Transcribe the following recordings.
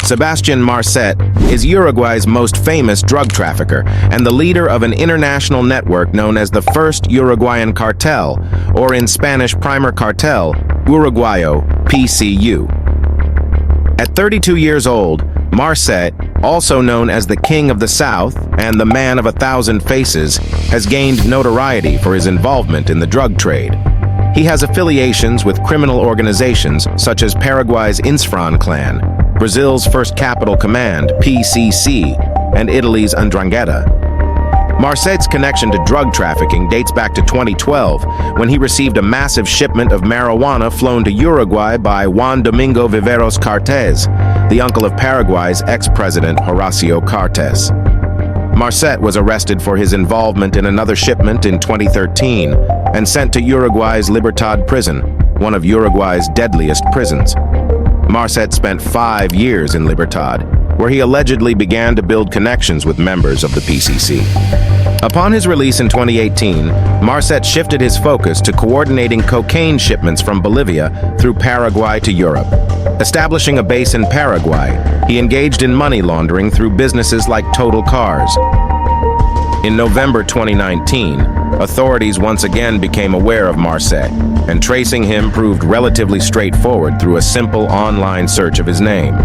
Sebastián Marset is Uruguay's most famous drug trafficker and the leader of an international network known as the First Uruguayan Cartel, or in Spanish Primer Cartel Uruguayo, PCU. At 32 years old, Marset, also known as the King of the South and the Man of 1,000 Faces, has gained notoriety for his involvement in the drug trade. He has affiliations with criminal organizations such as Paraguay's Insfrán clan, Brazil's First Capital Command, PCC, and Italy's Ndrangheta. Marset's connection to drug trafficking dates back to 2012, when he received a massive shipment of marijuana flown to Uruguay by Juan Domingo Viveros Cartes, the uncle of Paraguay's ex-president Horacio Cartes. Marset was arrested for his involvement in another shipment in 2013 and sent to Uruguay's Libertad prison, one of Uruguay's deadliest prisons. Marset spent 5 years in Libertad, where he allegedly began to build connections with members of the PCC. Upon his release in 2018, Marset shifted his focus to coordinating cocaine shipments from Bolivia through Paraguay to Europe. Establishing a base in Paraguay, he engaged in money laundering through businesses like Total Cars. In November 2019, authorities once again became aware of Marset, and tracing him proved relatively straightforward through a simple online search of his name.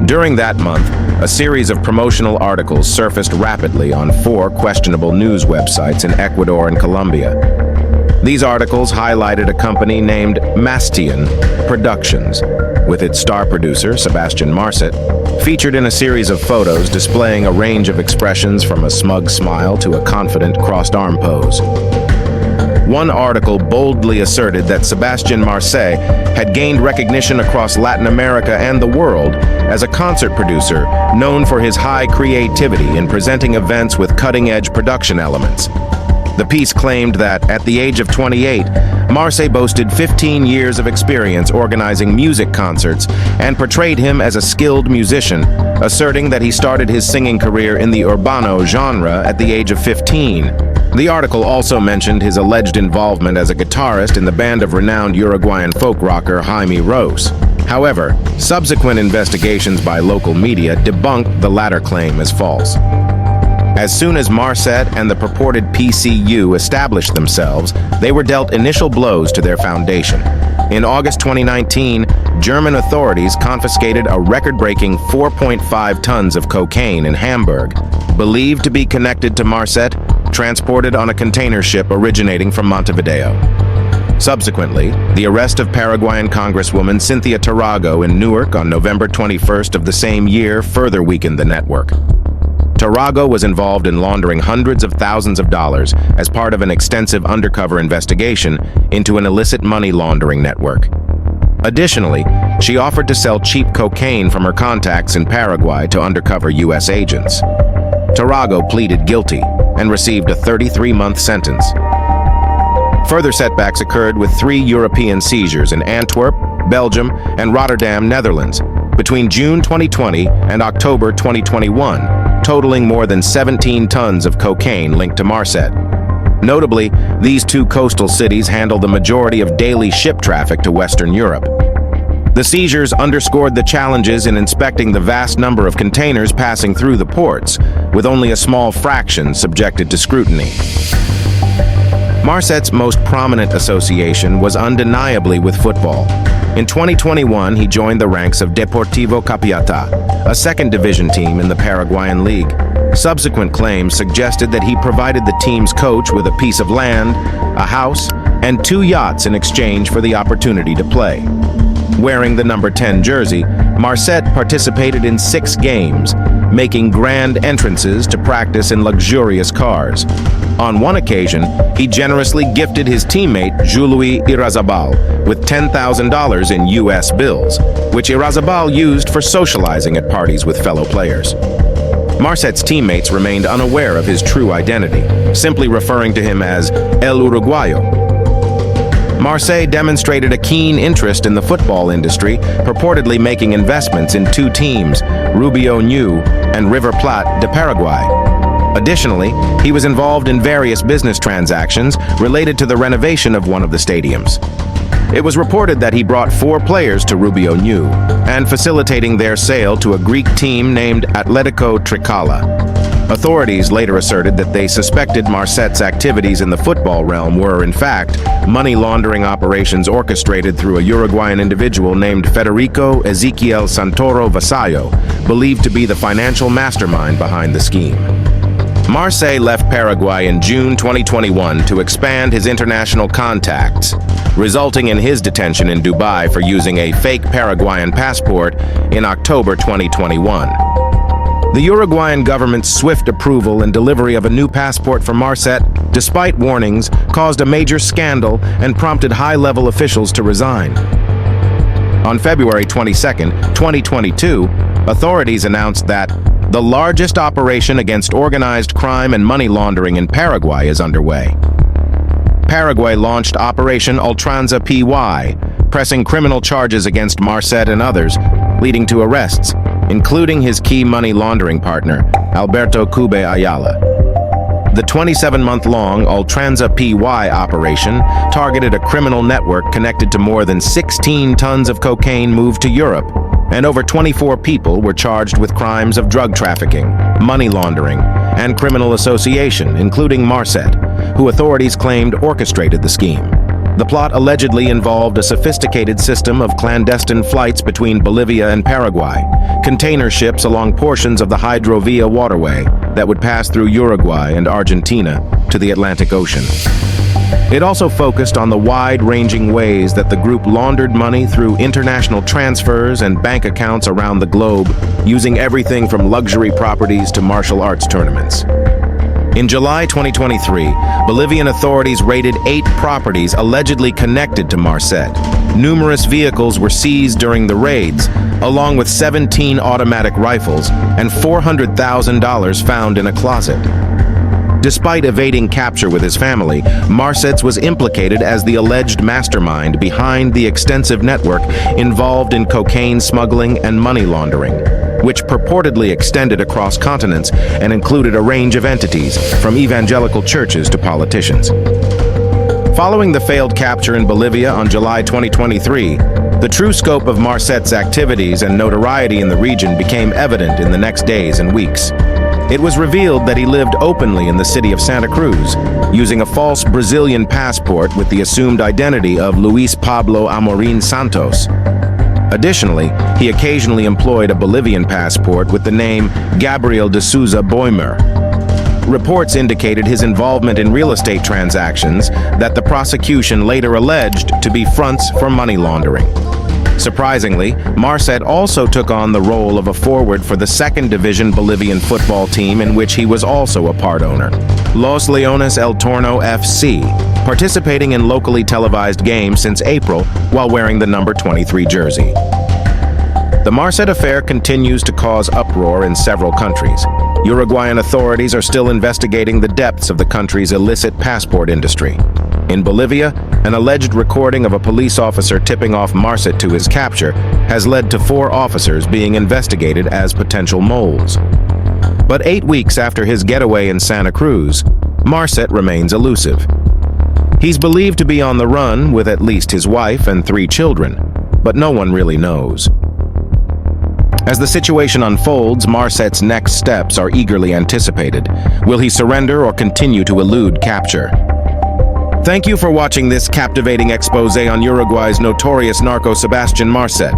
During that month, a series of promotional articles surfaced rapidly on 4 questionable news websites in Ecuador and Colombia. These articles highlighted a company named Mastion Productions, with its star producer, Sebastián Marset, featured in a series of photos displaying a range of expressions from a smug smile to a confident crossed arm pose. One article boldly asserted that Sebastián Marset had gained recognition across Latin America and the world as a concert producer known for his high creativity in presenting events with cutting-edge production elements. The piece claimed that, at the age of 28, Marset boasted 15 years of experience organizing music concerts and portrayed him as a skilled musician, asserting that he started his singing career in the urbano genre at the age of 15. The article also mentioned his alleged involvement as a guitarist in the band of renowned Uruguayan folk rocker Jaime Ross. However, subsequent investigations by local media debunked the latter claim as false. As soon as Marset and the purported PCU established themselves, they were dealt initial blows to their foundation. In August 2019, German authorities confiscated a record-breaking 4.5 tons of cocaine in Hamburg, believed to be connected to Marset, transported on a container ship originating from Montevideo. Subsequently, the arrest of Paraguayan Congresswoman Cynthia Tarago in Newark on November 21st of the same year further weakened the network. Tarago was involved in laundering hundreds of thousands of dollars as part of an extensive undercover investigation into an illicit money laundering network. Additionally, she offered to sell cheap cocaine from her contacts in Paraguay to undercover U.S. agents. Tarago pleaded guilty and received a 33-month sentence. Further setbacks occurred with 3 European seizures in Antwerp, Belgium, and Rotterdam, Netherlands, between June 2020 and October 2021, totaling more than 17 tons of cocaine linked to Marset. Notably, these 2 coastal cities handle the majority of daily ship traffic to Western Europe. The seizures underscored the challenges in inspecting the vast number of containers passing through the ports, with only a small fraction subjected to scrutiny. Marset's most prominent association was undeniably with football. In 2021, he joined the ranks of Deportivo Capiatá, a second-division team in the Paraguayan League. Subsequent claims suggested that he provided the team's coach with a piece of land, a house, and 2 yachts in exchange for the opportunity to play. Wearing the number 10 jersey, Marset participated in 6 games, making grand entrances to practice in luxurious cars. On one occasion, he generously gifted his teammate, Julius Irazabal, with $10,000 in U.S. bills, which Irazabal used for socializing at parties with fellow players. Marset's teammates remained unaware of his true identity, simply referring to him as El Uruguayo. Marset demonstrated a keen interest in the football industry, purportedly making investments in 2 teams, Rubio Ñu and River Plate de Paraguay. Additionally, he was involved in various business transactions related to the renovation of one of the stadiums. It was reported that he brought 4 players to Rubio New and facilitating their sale to a Greek team named Atletico Trikala. Authorities later asserted that they suspected Marset's activities in the football realm were, in fact, money laundering operations orchestrated through a Uruguayan individual named Federico Ezequiel Santoro Vasallo, believed to be the financial mastermind behind the scheme. Marset left Paraguay in June 2021 to expand his international contacts, resulting in his detention in Dubai for using a fake Paraguayan passport in October 2021. The Uruguayan government's swift approval and delivery of a new passport for Marset, despite warnings, caused a major scandal and prompted high-level officials to resign. On February 22, 2022, authorities announced that the largest operation against organized crime and money laundering in Paraguay is underway. Paraguay launched Operation Ultranza PY, pressing criminal charges against Marset and others, leading to arrests, including his key money laundering partner, Alberto Cube Ayala. The 27-month-long Ultranza PY operation targeted a criminal network connected to more than 16 tons of cocaine moved to Europe, and over 24 people were charged with crimes of drug trafficking, money laundering, and criminal association, including Marset, who authorities claimed orchestrated the scheme. The plot allegedly involved a sophisticated system of clandestine flights between Bolivia and Paraguay, container ships along portions of the Hidrovia waterway that would pass through Uruguay and Argentina to the Atlantic Ocean. It also focused on the wide-ranging ways that the group laundered money through international transfers and bank accounts around the globe, using everything from luxury properties to martial arts tournaments. In July 2023, Bolivian authorities raided 8 properties allegedly connected to Marset. Numerous vehicles were seized during the raids, along with 17 automatic rifles and $400,000 found in a closet. Despite evading capture with his family, Marset was implicated as the alleged mastermind behind the extensive network involved in cocaine smuggling and money laundering, which purportedly extended across continents and included a range of entities, from evangelical churches to politicians. Following the failed capture in Bolivia on July 2023, the true scope of Marset's activities and notoriety in the region became evident in the next days and weeks. It was revealed that he lived openly in the city of Santa Cruz, using a false Brazilian passport with the assumed identity of Luis Pablo Amorim Santos. Additionally, he occasionally employed a Bolivian passport with the name Gabriel de Souza Boimer. Reports indicated his involvement in real estate transactions that the prosecution later alleged to be fronts for money laundering. Surprisingly, Marset also took on the role of a forward for the 2nd Division Bolivian football team in which he was also a part owner, Los Leones El Torno FC, participating in locally televised games since April while wearing the number 23 jersey. The Marset affair continues to cause uproar in several countries. Uruguayan authorities are still investigating the depths of the country's illicit passport industry. In Bolivia, an alleged recording of a police officer tipping off Marset to his capture has led to 4 officers being investigated as potential moles. But 8 weeks after his getaway in Santa Cruz, Marset remains elusive. He's believed to be on the run with at least his wife and 3 children, but no one really knows. As the situation unfolds, Marset's next steps are eagerly anticipated. Will he surrender or continue to elude capture? Thank you for watching this captivating exposé on Uruguay's notorious narco Sebastián Marset.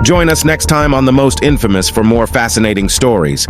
Join us next time on The Most Infamous for more fascinating stories.